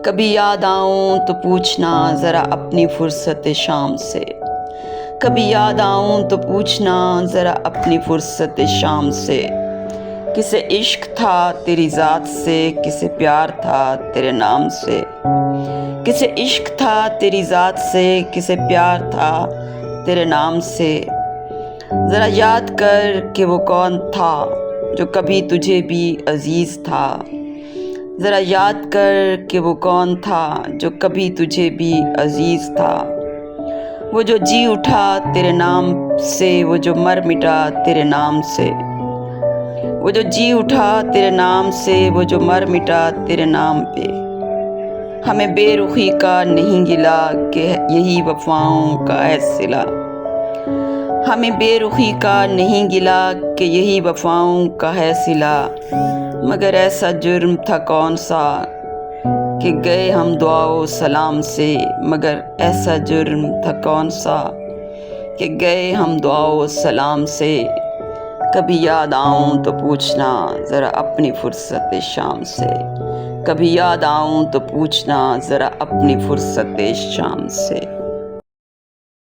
کبھی یاد آؤں تو پوچھنا ذرا اپنی فرصت شام سے، کبھی یاد آؤں تو پوچھنا ذرا اپنی فرصت شام سے، کسے عشق تھا تیری ذات سے، کسے پیار تھا تیرے نام سے، کسے عشق تھا تیری ذات سے، کسے پیار تھا تیرے نام سے، ذرا یاد کر کہ وہ کون تھا جو کبھی تجھے بھی عزیز تھا، ذرا یاد کر کہ وہ کون تھا جو کبھی تجھے بھی عزیز تھا، وہ جو جی اٹھا تیرے نام سے، وہ جو مر مٹا تیرے نام سے، وہ جو جی اٹھا تیرے نام سے، وہ جو مر مٹا تیرے نام پہ، ہمیں بے رخی کا نہیں گلا کہ یہی وفاؤں کا ہے صلہ، ہمیں بے رخی کا نہیں گلا کہ یہی وفاؤں کا ہے صلہ، مگر ایسا جرم تھا کون سا کہ گئے ہم دعا و سلام سے، مگر ایسا جرم تھا کون سا کہ گئے ہم دعا و سلام سے، کبھی یاد آؤں تو پوچھنا ذرا اپنی فرصت شام سے، کبھی یاد آؤں تو پوچھنا ذرا اپنی فرصت شام سے۔